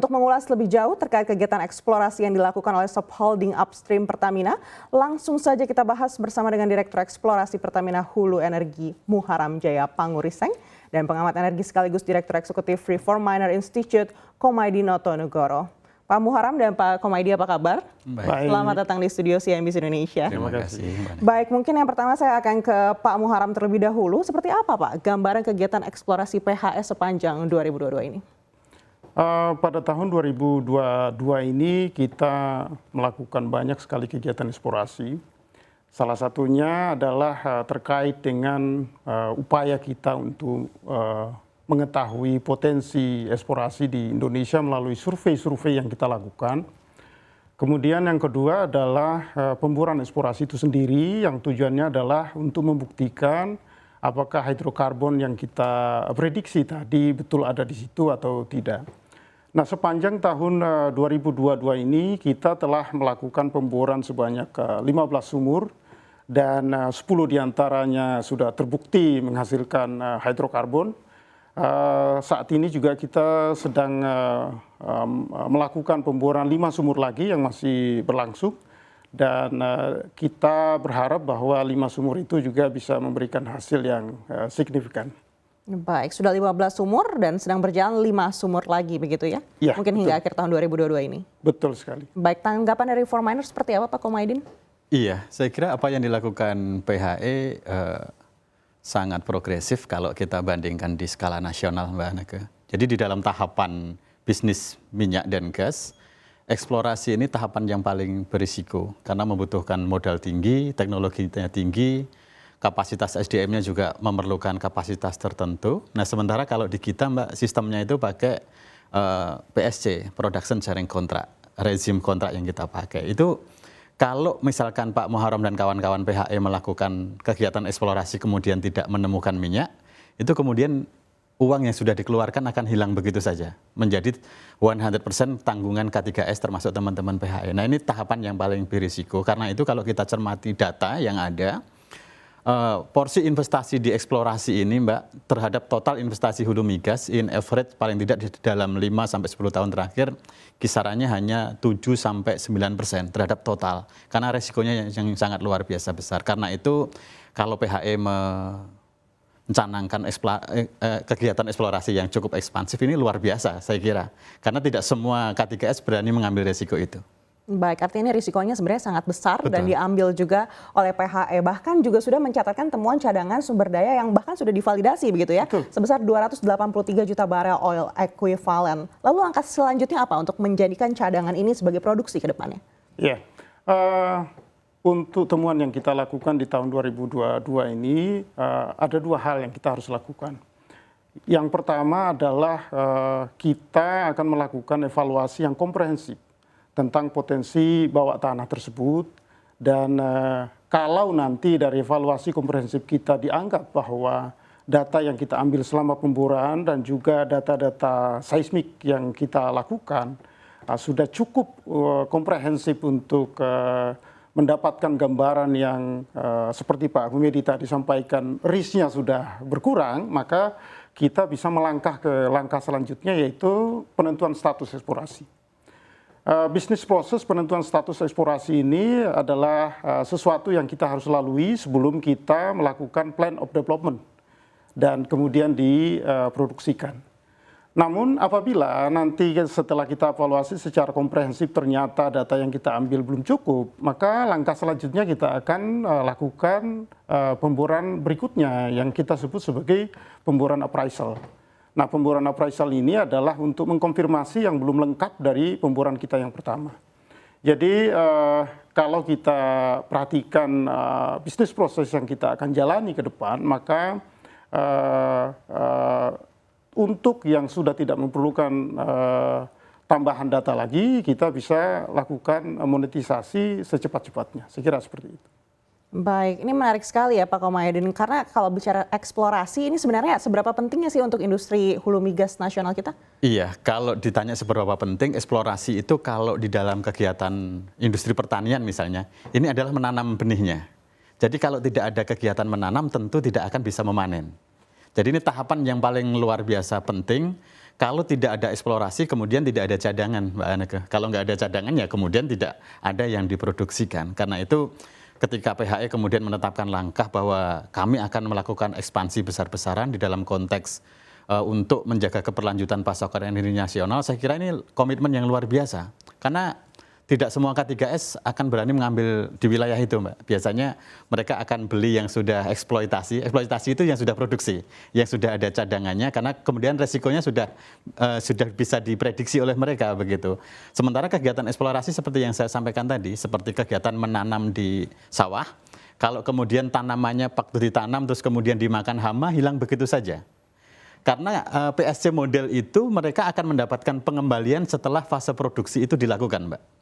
Untuk mengulas lebih jauh terkait kegiatan eksplorasi yang dilakukan oleh subholding upstream Pertamina, langsung saja kita bahas bersama dengan Direktur Eksplorasi Pertamina Hulu Energi Muharam Jaya Panguriseng dan pengamat energi sekaligus Direktur Eksekutif Reform Miner Institute Komaydi Notonegoro. Pak Muharam dan Pak Komaydi, apa kabar? Baik. Selamat datang di studio CNBC Indonesia. Terima kasih. Baik, mungkin yang pertama saya akan ke Pak Muharam terlebih dahulu. Seperti apa Pak gambaran kegiatan eksplorasi PHS sepanjang 2022 ini? Pada tahun 2022 ini kita melakukan banyak sekali kegiatan eksplorasi. Salah satunya adalah terkait dengan upaya kita untuk mengetahui potensi eksplorasi di Indonesia melalui survei-survei yang kita lakukan. Kemudian yang kedua adalah pemburuan eksplorasi itu sendiri yang tujuannya adalah untuk membuktikan apakah hidrokarbon yang kita prediksi tadi betul ada di situ atau tidak. Nah, sepanjang tahun 2022 ini kita telah melakukan pemboran sebanyak 15 sumur dan 10 diantaranya sudah terbukti menghasilkan hidrokarbon. Saat ini juga kita sedang melakukan pemboran 5 sumur lagi yang masih berlangsung dan kita berharap bahwa 5 sumur itu juga bisa memberikan hasil yang signifikan. Baik, sudah 15 sumur dan sedang berjalan 5 sumur lagi begitu ya? Ya, mungkin hingga akhir tahun 2022 ini. Betul sekali. Baik, tanggapan dari Reform Miner seperti apa Pak Komaydin? Iya, saya kira apa yang dilakukan PHE sangat progresif kalau kita bandingkan di skala nasional, Mbak Aneke. Jadi di dalam tahapan bisnis minyak dan gas, eksplorasi ini tahapan yang paling berisiko karena membutuhkan modal tinggi, teknologinya tinggi, kapasitas SDM-nya juga memerlukan kapasitas tertentu. Nah, sementara kalau di kita, Mbak, sistemnya itu pakai PSC, Production Sharing Contract, rezim kontrak yang kita pakai. Itu kalau misalkan Pak Muharam dan kawan-kawan PHE melakukan kegiatan eksplorasi kemudian tidak menemukan minyak, itu kemudian uang yang sudah dikeluarkan akan hilang begitu saja. Menjadi 100% tanggungan K3S termasuk teman-teman PHE. Nah, ini tahapan yang paling berisiko. Karena itu kalau kita cermati data yang ada, porsi investasi di eksplorasi ini, Mbak, terhadap total investasi hulu migas in average paling tidak di dalam 5-10 tahun terakhir kisarannya hanya 7-9% terhadap total. Karena resikonya yang sangat luar biasa besar. Karena itu kalau PHE mencanangkan kegiatan eksplorasi yang cukup ekspansif ini luar biasa saya kira. Karena tidak semua K3S berani mengambil resiko itu. Baik, artinya risikonya sebenarnya sangat besar. Betul. Dan diambil juga oleh PHE. Bahkan juga sudah mencatatkan temuan cadangan sumber daya yang bahkan sudah divalidasi begitu ya. Betul. Sebesar 283 juta barel oil equivalent. Lalu langkah selanjutnya apa untuk menjadikan cadangan ini sebagai produksi ke depannya? Ya, untuk temuan yang kita lakukan di tahun 2022 ini ada 2 hal yang kita harus lakukan. Yang pertama adalah kita akan melakukan evaluasi yang komprehensif tentang potensi bawah tanah tersebut dan kalau nanti dari evaluasi komprehensif kita dianggap bahwa data yang kita ambil selama pemboran dan juga data-data seismik yang kita lakukan sudah cukup komprehensif untuk mendapatkan gambaran yang seperti Pak Komaydi tadi sampaikan risknya sudah berkurang, maka kita bisa melangkah ke langkah selanjutnya yaitu penentuan status eksplorasi. Bisnis proses penentuan status eksplorasi ini adalah sesuatu yang kita harus lalui sebelum kita melakukan plan of development dan kemudian diproduksikan. Namun apabila nanti setelah kita evaluasi secara komprehensif ternyata data yang kita ambil belum cukup, maka langkah selanjutnya kita akan lakukan pemboran berikutnya yang kita sebut sebagai pemboran appraisal. Nah, pemboran appraisal ini adalah untuk mengkonfirmasi yang belum lengkap dari pemboran kita yang pertama. Jadi kalau kita perhatikan bisnis proses yang kita akan jalani ke depan, maka untuk yang sudah tidak memerlukan tambahan data lagi, kita bisa lakukan monetisasi secepat-cepatnya. Saya kira seperti itu. Baik, ini menarik sekali ya Pak Komaydi, karena kalau bicara eksplorasi ini sebenarnya seberapa pentingnya sih untuk industri hulu migas nasional kita? Iya, kalau ditanya seberapa penting, eksplorasi itu kalau di dalam kegiatan industri pertanian misalnya, ini adalah menanam benihnya. Jadi kalau tidak ada kegiatan menanam tentu tidak akan bisa memanen. Jadi ini tahapan yang paling luar biasa penting kalau tidak ada eksplorasi, kemudian tidak ada cadangan, Mbak Aneke. Kalau nggak ada cadangan, ya kemudian tidak ada yang diproduksikan. Karena itu ketika PHE kemudian menetapkan langkah bahwa kami akan melakukan ekspansi besar-besaran di dalam konteks untuk menjaga keberlanjutan pasokan energi nasional, saya kira ini komitmen yang luar biasa. Karena tidak semua K3S akan berani mengambil di wilayah itu, Mbak. Biasanya mereka akan beli yang sudah eksploitasi itu yang sudah produksi, yang sudah ada cadangannya, karena kemudian resikonya sudah bisa diprediksi oleh mereka begitu. Sementara kegiatan eksplorasi seperti yang saya sampaikan tadi, seperti kegiatan menanam di sawah, kalau kemudian tanamannya waktu ditanam terus kemudian dimakan hama, hilang begitu saja. Karena PSC model itu mereka akan mendapatkan pengembalian setelah fase produksi itu dilakukan, Mbak.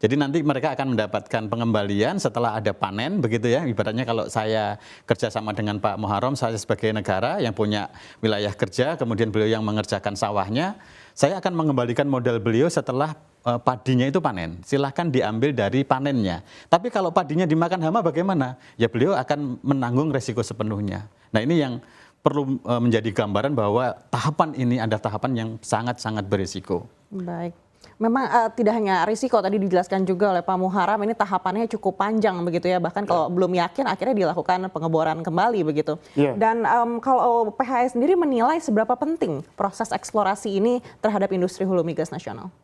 Jadi nanti mereka akan mendapatkan pengembalian setelah ada panen, begitu ya. Ibaratnya kalau saya kerjasama dengan Pak Muharram, saya sebagai negara yang punya wilayah kerja, kemudian beliau yang mengerjakan sawahnya, saya akan mengembalikan modal beliau setelah padinya itu panen. Silahkan diambil dari panennya. Tapi kalau padinya dimakan hama bagaimana? Ya beliau akan menanggung resiko sepenuhnya. Nah ini yang perlu menjadi gambaran bahwa tahapan ini ada tahapan yang sangat-sangat berisiko. Baik. Memang tidak hanya risiko, tadi dijelaskan juga oleh Pak Muharram, ini tahapannya cukup panjang begitu ya, bahkan kalau belum yakin akhirnya dilakukan pengeboran kembali begitu. Dan kalau PHE sendiri menilai seberapa penting proses eksplorasi ini terhadap industri hulu migas nasional?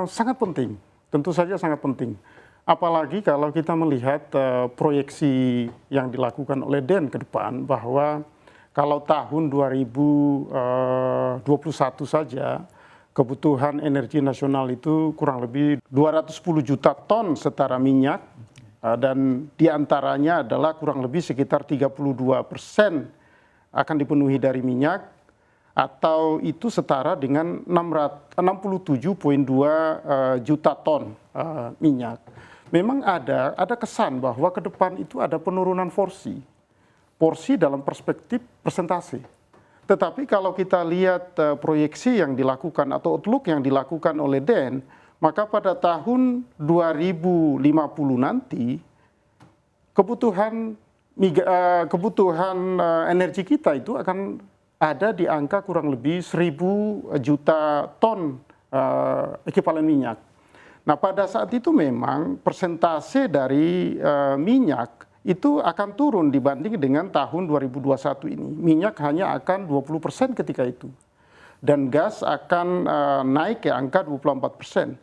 Sangat penting, tentu saja sangat penting. Apalagi kalau kita melihat proyeksi yang dilakukan oleh DEN ke depan, bahwa kalau tahun 2021 saja, kebutuhan energi nasional itu kurang lebih 210 juta ton setara minyak, dan diantaranya adalah kurang lebih sekitar 32% akan dipenuhi dari minyak, atau itu setara dengan 67,2 juta ton minyak. Memang ada kesan bahwa ke depan itu ada penurunan porsi dalam perspektif persentase. Tetapi kalau kita lihat proyeksi yang dilakukan atau outlook yang dilakukan oleh DEN, maka pada tahun 2050 nanti kebutuhan energi kita itu akan ada di angka kurang lebih 1.000 juta ton ekivalen minyak. Nah pada saat itu memang persentase dari minyak itu akan turun dibanding dengan tahun 2021 ini. Minyak hanya akan 20% ketika itu. Dan gas akan naik ke angka 24%.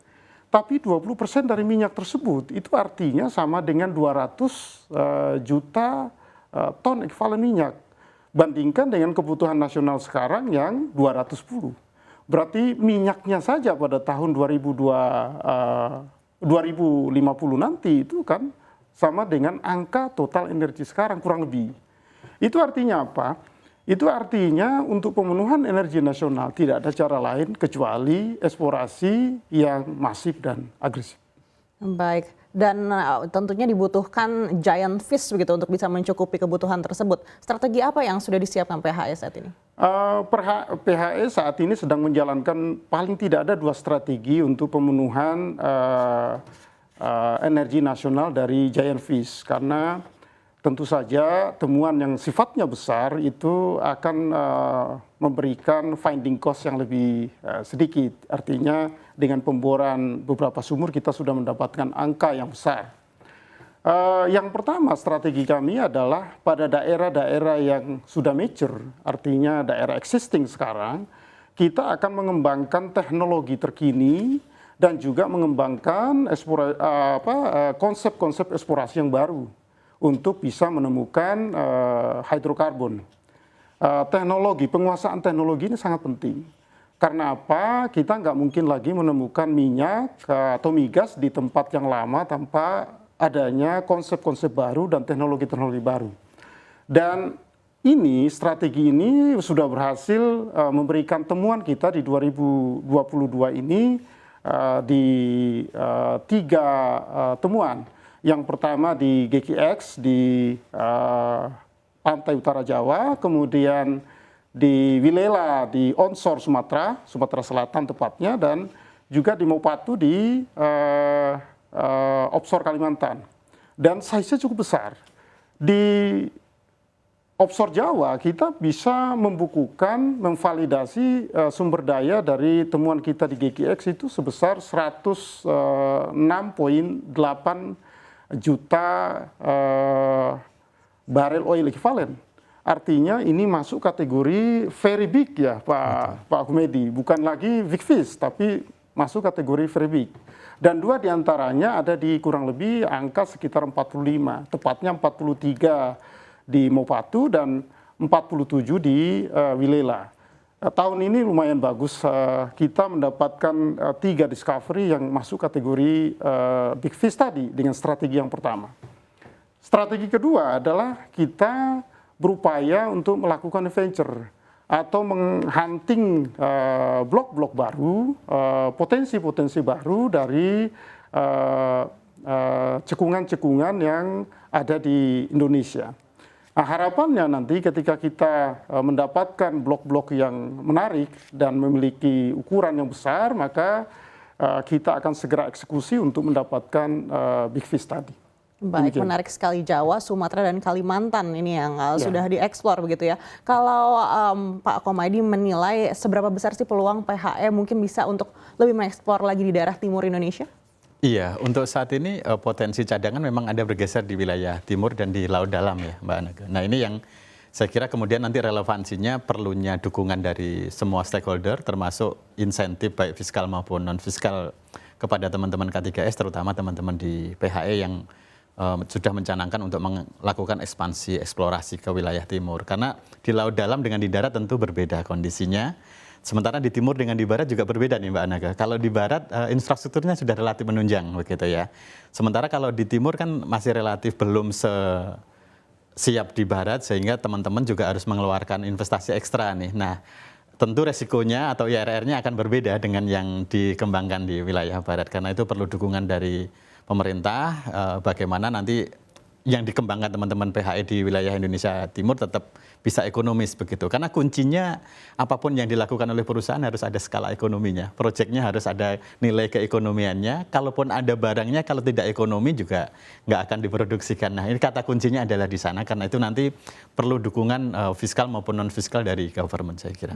Tapi 20% dari minyak tersebut itu artinya sama dengan 200 juta ton ekivalen minyak. Bandingkan dengan kebutuhan nasional sekarang yang 210. Berarti minyaknya saja pada tahun 2050 nanti itu kan sama dengan angka total energi sekarang kurang lebih. Itu artinya apa? Itu artinya untuk pemenuhan energi nasional tidak ada cara lain kecuali eksplorasi yang masif dan agresif. Baik, dan tentunya dibutuhkan giant fish begitu untuk bisa mencukupi kebutuhan tersebut. Strategi apa yang sudah disiapkan PHE saat ini? PHE saat ini sedang menjalankan paling tidak ada 2 strategi untuk pemenuhan energi nasional dari giant fish, karena tentu saja temuan yang sifatnya besar itu akan memberikan finding cost yang lebih sedikit. Artinya dengan pemboran beberapa sumur kita sudah mendapatkan angka yang besar. Yang pertama strategi kami adalah pada daerah-daerah yang sudah mature, artinya daerah existing sekarang, kita akan mengembangkan teknologi terkini dan juga mengembangkan konsep-konsep eksplorasi yang baru untuk bisa menemukan hidrokarbon. Penguasaan teknologi ini sangat penting. Karena apa? Kita nggak mungkin lagi menemukan minyak atau migas di tempat yang lama tanpa adanya konsep-konsep baru dan teknologi-teknologi baru. Dan strategi ini sudah berhasil memberikan temuan kita di 2022 ini di 3 temuan. Yang pertama di GKX di pantai utara Jawa, kemudian di Wilela di onshore Sumatera Selatan tepatnya, dan juga di Mopatu di offshore Kalimantan. Dan size-nya cukup besar. Di offshore Jawa kita bisa membukukan, memvalidasi sumber daya dari temuan kita di GGX itu sebesar 106,8 juta barel oil equivalent. Artinya ini masuk kategori very big ya Pak Humedi, bukan lagi big fish tapi masuk kategori very big. Dan 2 diantaranya ada di kurang lebih angka sekitar 45, tepatnya 43 di Mopatu dan 47 di Wilela. Tahun ini lumayan bagus, kita mendapatkan 3 discovery yang masuk kategori big fish tadi dengan strategi yang pertama. Strategi kedua adalah kita berupaya untuk melakukan adventure atau menghunting blok-blok baru, potensi-potensi baru dari cekungan-cekungan yang ada di Indonesia. Nah, harapannya nanti ketika kita mendapatkan blok-blok yang menarik dan memiliki ukuran yang besar, maka kita akan segera eksekusi untuk mendapatkan big fish tadi. Baik, menarik sekali. Jawa, Sumatera, dan Kalimantan ini yang sudah dieksplor begitu ya. Kalau Pak Komaydi menilai seberapa besar sih peluang PHE mungkin bisa untuk lebih mengeksplor lagi di daerah timur Indonesia? Iya, untuk saat ini potensi cadangan memang ada bergeser di wilayah timur dan di laut dalam ya Mbak Anake. Nah ini yang saya kira kemudian nanti relevansinya perlunya dukungan dari semua stakeholder termasuk insentif baik fiskal maupun non-fiskal kepada teman-teman K3S terutama teman-teman di PHE yang sudah mencanangkan untuk melakukan ekspansi eksplorasi ke wilayah timur. Karena di laut dalam dengan di darat tentu berbeda kondisinya. Sementara di timur dengan di barat juga berbeda nih Mbak Anake. Kalau di barat infrastrukturnya sudah relatif menunjang begitu ya. Sementara kalau di timur kan masih relatif belum siap di barat sehingga teman-teman juga harus mengeluarkan investasi ekstra nih. Nah, tentu resikonya atau IRR-nya akan berbeda dengan yang dikembangkan di wilayah barat karena itu perlu dukungan dari pemerintah bagaimana nanti yang dikembangkan teman-teman PHE di wilayah Indonesia Timur tetap bisa ekonomis begitu. Karena kuncinya apapun yang dilakukan oleh perusahaan harus ada skala ekonominya. Proyeknya harus ada nilai keekonomiannya. Kalaupun ada barangnya, kalau tidak ekonomi juga nggak akan diproduksikan. Nah ini kata kuncinya adalah di sana. Karena itu nanti perlu dukungan fiskal maupun non-fiskal dari government saya kira.